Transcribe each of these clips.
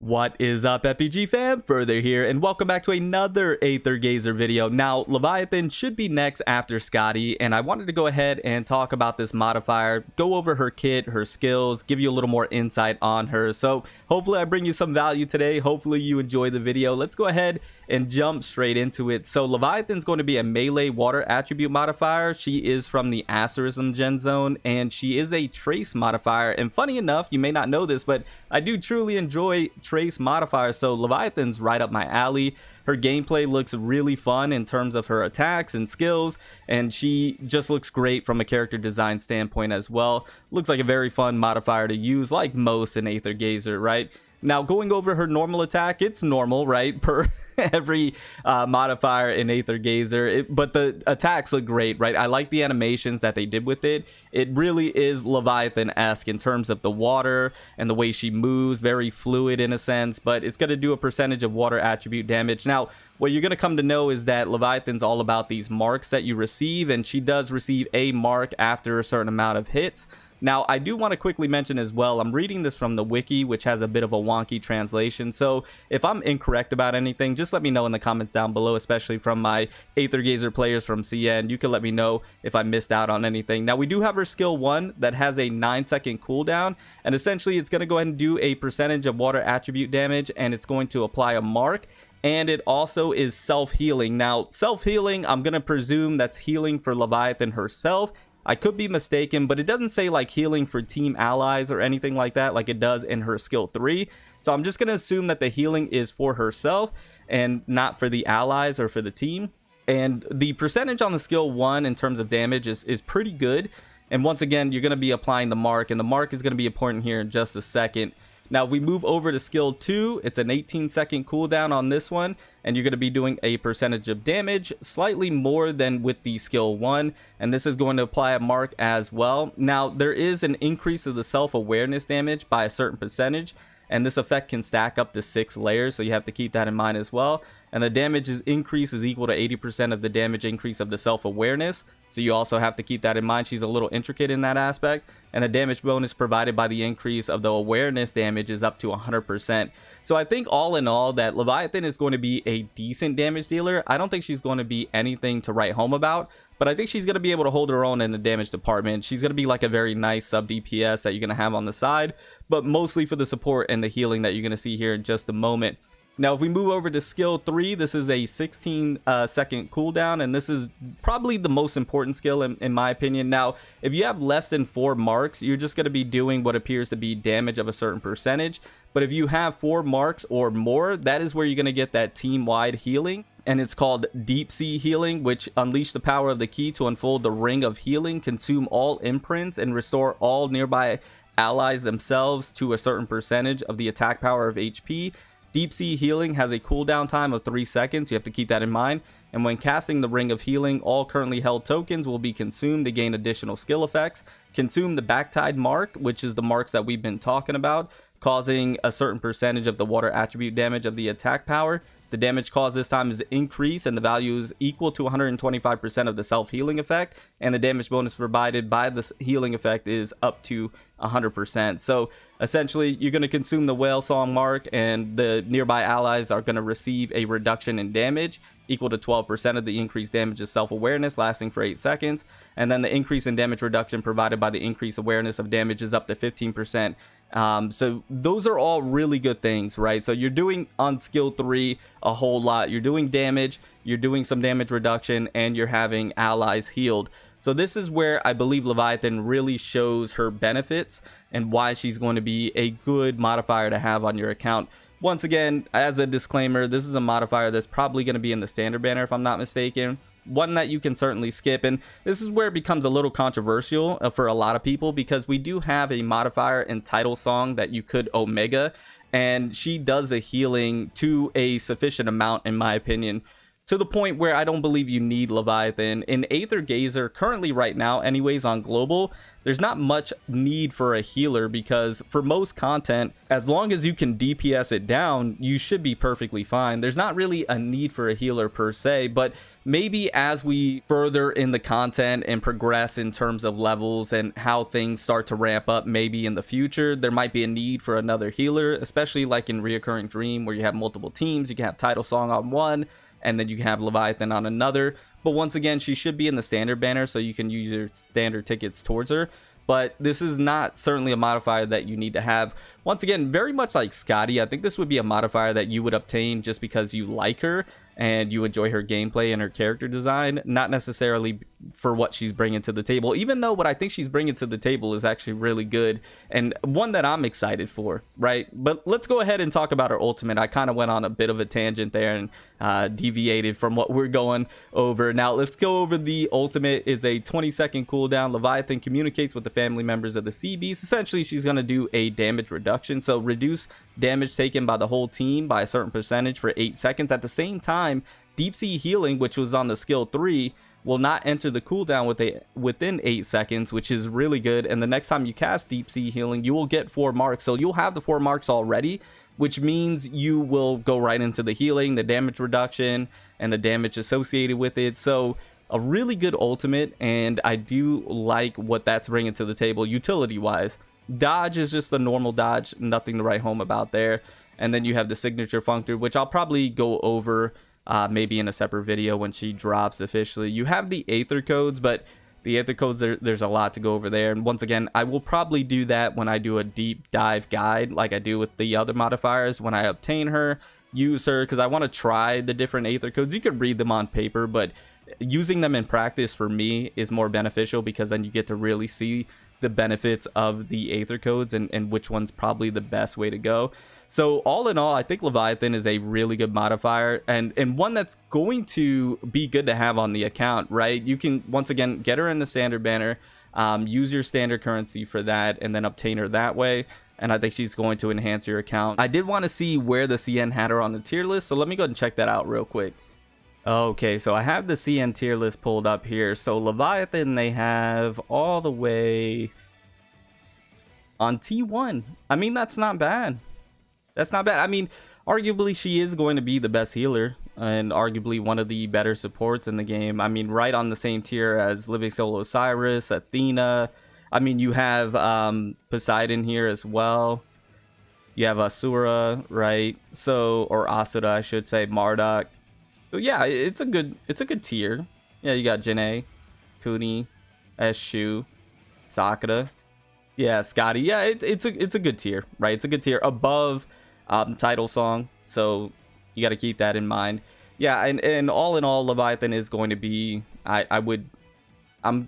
What is up, FPG fam? Further here, and welcome back to another Aether Gazer video. Now, Leviathan should be next after Skadi, and I wanted to go ahead and talk about this modifier, go over her kit, her skills, give you a little more insight on her. So hopefully I bring you some value today. Hopefully you enjoy the video. Let's go ahead and jump straight into it. So Leviathan's going to be a melee water attribute modifier. She is from the Asterism gen zone, and she is a trace modifier. And funny enough, you may not know this, but I do truly enjoy trace modifiers, so Leviathan's right up my alley. Her gameplay looks really fun in terms of her attacks and skills, and she just looks great from a character design standpoint as well. Looks like a very fun modifier to use, like most in Aether Gazer, right? Now, going over her normal attack, it's normal, right, per every modifier in Aether Gazer, but the attacks look great, right? I like the animations that they did with it. It really is Leviathan-esque in terms of the water and the way she moves, very fluid in a sense, but it's going to do a percentage of water attribute damage. Now, what you're going to come to know is that Leviathan's all about these marks that you receive, and she does receive a mark after a certain amount of hits. Now, I do want to quickly mention as well, I'm reading this from the wiki, which has a bit of a wonky translation. So if I'm incorrect about anything, just let me know in the comments down below, especially from my Aether Gazer players from CN. You can let me know if I missed out on anything. Now, we do have her skill 1 that has a 9-second cooldown, and essentially it's going to go ahead and do a percentage of water attribute damage, and it's going to apply a mark. And it also is self-healing. Now, self-healing, I'm going to presume that's healing for Leviathan herself. I could be mistaken, but it doesn't say like healing for team allies or anything like that like it does in her skill 3. So I'm just going to assume that the healing is for herself and not for the allies or for the team. And the percentage on the skill 1 in terms of damage is pretty good. And once again, you're going to be applying the mark, and the mark is going to be important here in just a second. Now, if we move over to skill 2, it's an 18-second cooldown on this one, and you're going to be doing a percentage of damage, slightly more than with the skill 1, and this is going to apply a mark as well. Now, there is an increase of the self-awareness damage by a certain percentage, and this effect can stack up to 6 layers, so you have to keep that in mind as well. And the damage increase is equal to 80% of the damage increase of the self-awareness, so you also have to keep that in mind. She's a little intricate in that aspect. And the damage bonus provided by the increase of the awareness damage is up to 100%. So I think all in all that Leviathan is going to be a decent damage dealer. I don't think she's going to be anything to write home about, but I think she's going to be able to hold her own in the damage department. She's going to be like a very nice sub DPS that you're going to have on the side, but mostly for the support and the healing that you're going to see here in just a moment. Now, if we move over to skill 3, this is a 16-second cooldown, and this is probably the most important skill in my opinion. Now, if you have less than 4 marks, you're just going to be doing what appears to be damage of a certain percentage. But if you have 4 marks or more, that is where you're going to get that team-wide healing. And it's called Deep Sea Healing, which unleash the power of the key to unfold the Ring of Healing, consume all imprints, and restore all nearby allies themselves to a certain percentage of the attack power of HP. Deep Sea Healing has a cooldown time of 3 seconds. You have to keep that in mind. And when casting the Ring of Healing, all currently held tokens will be consumed to gain additional skill effects. Consume the Backtide mark, which is the marks that we've been talking about, causing a certain percentage of the water attribute damage of the attack power. The damage caused this time is increased, and the value is equal to 125% of the self-healing effect, and the damage bonus provided by the healing effect is up to 100%. So essentially, you're going to consume the Whale Song mark, and the nearby allies are going to receive a reduction in damage equal to 12% of the increased damage of self-awareness, lasting for 8 seconds. And then the increase in damage reduction provided by the increased awareness of damage is up to 15%. So those are all really good things, right? So you're doing on skill 3 a whole lot. You're doing damage, you're doing some damage reduction, and you're having allies healed. So this is where I believe Leviathan really shows her benefits and why she's going to be a good modifier to have on your account. Once again, as a disclaimer, this is a modifier that's probably going to be in the standard banner if I'm not mistaken. One that you can certainly skip, and this is where it becomes a little controversial for a lot of people, because we do have a modifier in Title Song that you could Omega, and she does the healing to a sufficient amount in my opinion to the point where I don't believe you need Leviathan. In Aether Gazer, currently right now, anyways, on global, there's not much need for a healer, because for most content, as long as you can DPS it down, you should be perfectly fine. There's not really a need for a healer per se, but maybe as we further in the content and progress in terms of levels and how things start to ramp up, maybe in the future, there might be a need for another healer, especially like in Reoccurring Dream, where you have multiple teams. You can have Title Song on one, and then you can have Leviathan on another. But once again, she should be in the standard banner, so you can use your standard tickets towards her. But this is not certainly a modifier that you need to have. Once again, very much like Skadi, I think this would be a modifier that you would obtain just because you like her and you enjoy her gameplay and her character design, not necessarily for what she's bringing to the table, even though what I think she's bringing to the table is actually really good and one that I'm excited for, right? But let's go ahead and talk about her ultimate. I kind of went on a bit of a tangent there and deviated from what we're going over. Now let's go over the ultimate. Is a 20-second cooldown. Leviathan communicates with the family members of the sea beast. Essentially, she's going to do a damage reduction, so reduce damage taken by the whole team by a certain percentage for 8 seconds. At the same time, deep sea healing, which was on the skill 3, will not enter the cooldown within 8 seconds, which is really good. And the next time you cast deep sea healing, you will get 4 marks, so you'll have the 4 marks already, which means you will go right into the healing, the damage reduction, and the damage associated with it. So a really good ultimate, and I do like what that's bringing to the table utility wise. Dodge is just the normal dodge, nothing to write home about there. And then you have the signature functor, which I'll probably go over maybe in a separate video when she drops officially. You have the Aether codes, but the Aether codes, there's a lot to go over there. And once again, I will probably do that when I do a deep dive guide like I do with the other modifiers. When I obtain her, use her, because I want to try the different Aether codes. You could read them on paper, but using them in practice for me is more beneficial, because then you get to really see the benefits of the Aether codes and which one's probably the best way to go. So all in all, I think Leviathan is a really good modifier, and one that's going to be good to have on the account, right? You can, once again, get her in the standard banner, use your standard currency for that, and then obtain her that way. And I think she's going to enhance your account. I did want to see where the CN had her on the tier list, so let me go ahead and check that out real quick. Okay, so I have the CN tier list pulled up here. So Leviathan, they have all the way on T1. I mean, that's not bad. That's not bad. I mean, arguably she is going to be the best healer and arguably one of the better supports in the game. I mean, right on the same tier as Living Soul Osiris, Athena. I mean, you have Poseidon here as well. You have Asura, right? So, or Asura, I should say, Marduk. So yeah, it's a good tier. Yeah, you got Janae, Kuni, Shu, Sakura. Yeah, Skadi. Yeah, it's a good tier, right? It's a good tier above Title Song, so you got to keep that in mind. Yeah, and all in all, Leviathan is going to be, I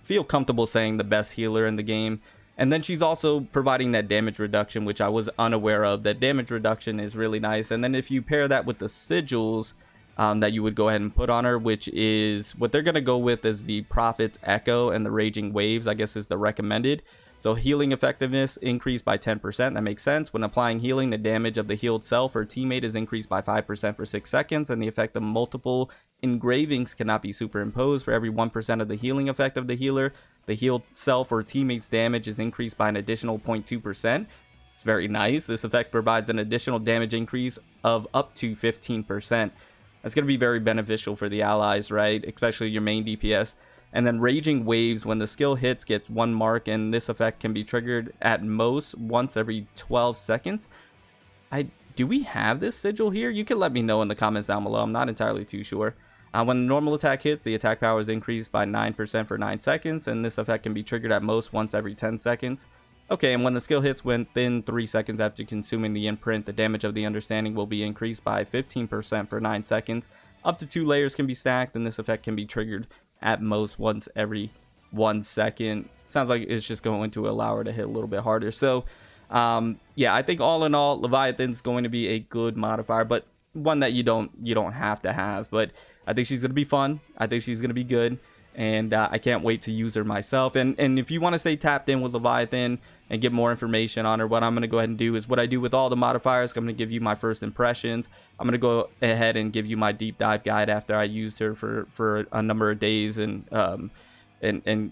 feel comfortable saying, the best healer in the game. And then she's also providing that damage reduction, which I was unaware of. That damage reduction is really nice. And then if you pair that with the sigils that you would go ahead and put on her, which is what they're going to go with, is the Prophet's Echo and the Raging Waves, I guess is the recommended. So healing effectiveness increased by 10%. That makes sense. When applying healing, the damage of the healed self or teammate is increased by 5% for 6 seconds, and the effect of multiple engravings cannot be superimposed. For every 1% of the healing effect of the healer, the healed self or teammate's damage is increased by an additional 0.2%. It's very nice. This effect provides an additional damage increase of up to 15%. That's going to be very beneficial for the allies, right? Especially your main DPS. And then Raging Waves, when the skill hits, gets 1 mark, and this effect can be triggered at most once every 12 seconds. Do we have this sigil here? You can let me know in the comments down below. I'm not entirely too sure. When the normal attack hits, the attack power is increased by 9% for 9 seconds, and this effect can be triggered at most once every 10 seconds. Okay, and when the skill hits within 3 seconds after consuming the imprint, the damage of the understanding will be increased by 15% for 9 seconds. Up to 2 layers can be stacked, and this effect can be triggered at most once every 1 second. Sounds like it's just going to allow her to hit a little bit harder. So yeah, I think all in all, Leviathan's going to be a good modifier, but one that you don't have to have. But I think she's going to be fun. I think she's going to be good. and I can't wait to use her myself. And if you want to stay tapped in with Leviathan and get more information on her, what I'm going to go ahead and do is what I do with all the modifiers. I'm going to give you my first impressions. I'm going to go ahead and give you my deep dive guide after I used her for a number of days and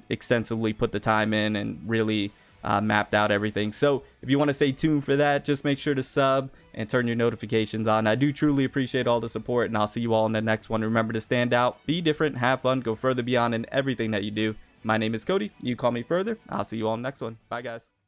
extensively put the time in and really mapped out everything. So if you want to stay tuned for that, just make sure to sub and turn your notifications on. I do truly appreciate all the support, and I'll see you all in the next one. Remember to stand out, be different, have fun, go further beyond in everything that you do. My name is Cody. You call me further. I'll see you all in the next one. Bye, guys.